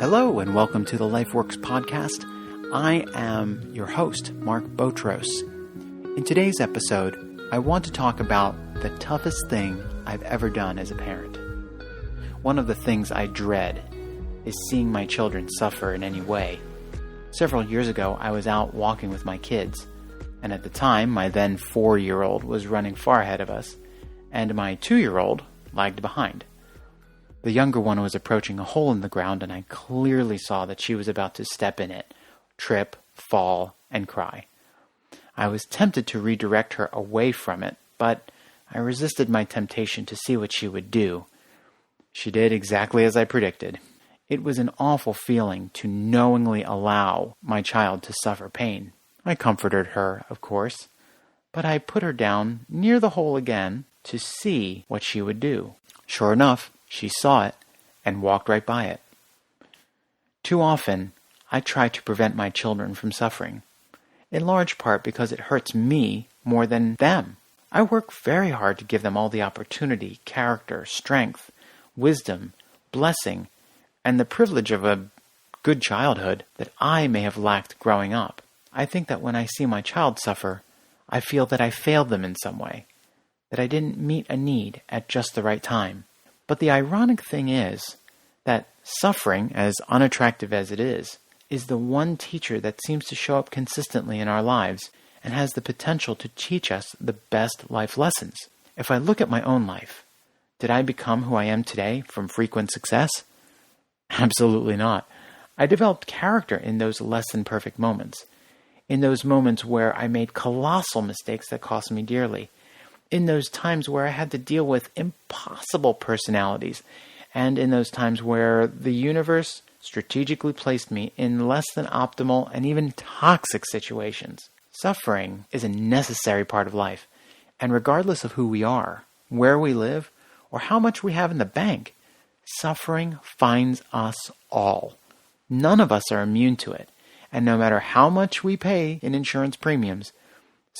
Hello and welcome to the LifeWorks podcast. I am your host, Mark Botros. In today's episode, I want to talk about the toughest thing I've ever done as a parent. One of the things I dread is seeing my children suffer in any way. Several years ago, I was out walking with my kids, and at the time, my then 4-year-old was running far ahead of us, and my 2-year-old lagged behind. The younger one was approaching a hole in the ground, and I clearly saw that she was about to step in it, trip, fall, and cry. I was tempted to redirect her away from it, but I resisted my temptation to see what she would do. She did exactly as I predicted. It was an awful feeling to knowingly allow my child to suffer pain. I comforted her, of course, but I put her down near the hole again to see what she would do. Sure enough, she saw it and walked right by it. Too often, I try to prevent my children from suffering, in large part because it hurts me more than them. I work very hard to give them all the opportunity, character, strength, wisdom, blessing, and the privilege of a good childhood that I may have lacked growing up. I think that when I see my child suffer, I feel that I failed them in some way, that I didn't meet a need at just the right time. But the ironic thing is that suffering, as unattractive as it is the one teacher that seems to show up consistently in our lives and has the potential to teach us the best life lessons. If I look at my own life, did I become who I am today from frequent success? Absolutely not. I developed character in those less than perfect moments, in those moments where I made colossal mistakes that cost me dearly, in those times where I had to deal with impossible personalities, and in those times where the universe strategically placed me in less than optimal and even toxic situations. Suffering is a necessary part of life, and regardless of who we are, where we live, or how much we have in the bank, suffering finds us all. None of us are immune to it, and no matter how much we pay in insurance premiums,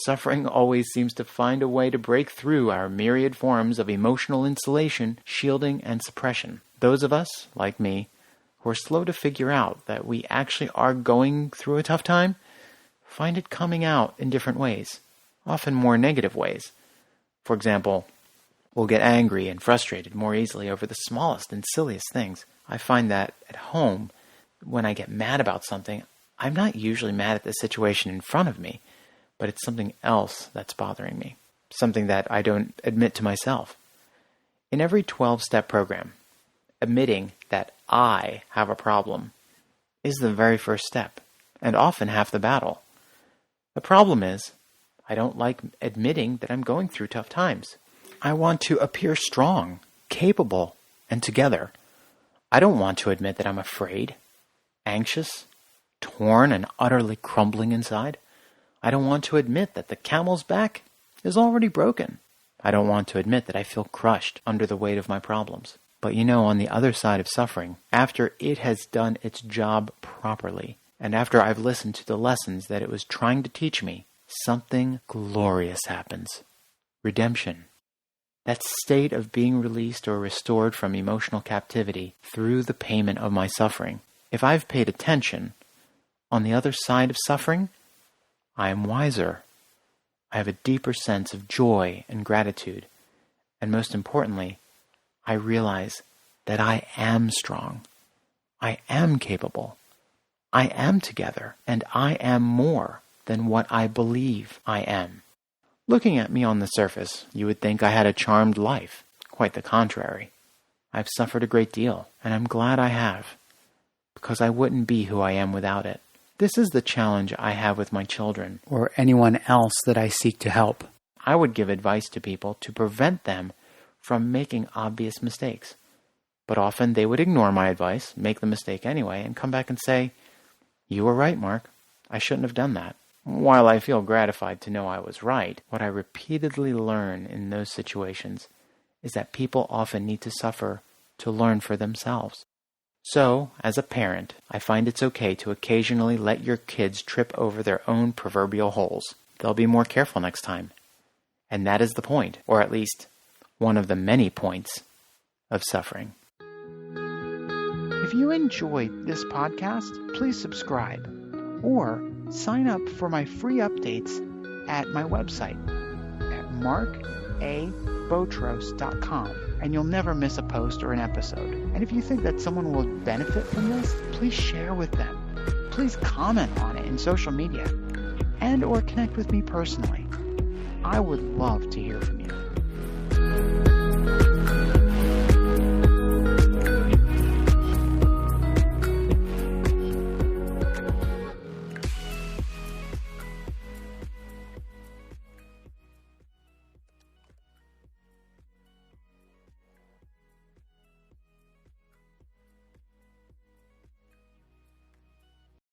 suffering always seems to find a way to break through our myriad forms of emotional insulation, shielding, and suppression. Those of us, like me, who are slow to figure out that we actually are going through a tough time, find it coming out in different ways, often more negative ways. For example, we'll get angry and frustrated more easily over the smallest and silliest things. I find that at home, when I get mad about something, I'm not usually mad at the situation in front of me, but it's something else that's bothering me, something that I don't admit to myself. In every 12-step program, admitting that I have a problem is the very first step, and often half the battle. The problem is, I don't like admitting that I'm going through tough times. I want to appear strong, capable, and together. I don't want to admit that I'm afraid, anxious, torn, and utterly crumbling inside. I don't want to admit that the camel's back is already broken. I don't want to admit that I feel crushed under the weight of my problems. But on the other side of suffering, after it has done its job properly, and after I've listened to the lessons that it was trying to teach me, something glorious happens. Redemption. That state of being released or restored from emotional captivity through the payment of my suffering. If I've paid attention, on the other side of suffering, I am wiser. I have a deeper sense of joy and gratitude. And most importantly, I realize that I am strong. I am capable. I am together. And I am more than what I believe I am. Looking at me on the surface, you would think I had a charmed life. Quite the contrary. I've suffered a great deal, and I'm glad I have, because I wouldn't be who I am without it. This is the challenge I have with my children, or anyone else that I seek to help. I would give advice to people to prevent them from making obvious mistakes. But often they would ignore my advice, make the mistake anyway, and come back and say, "You were right, Mark. I shouldn't have done that." While I feel gratified to know I was right, what I repeatedly learn in those situations is that people often need to suffer to learn for themselves. So, as a parent, I find it's okay to occasionally let your kids trip over their own proverbial holes. They'll be more careful next time. And that is the point, or at least one of the many points, of suffering. If you enjoyed this podcast, please subscribe or sign up for my free updates at my website at markabotros.com, and you'll never miss a post or an episode. And if you think that someone will benefit from this, please share with them. Please comment on it in social media and or connect with me personally. I would love to hear from you.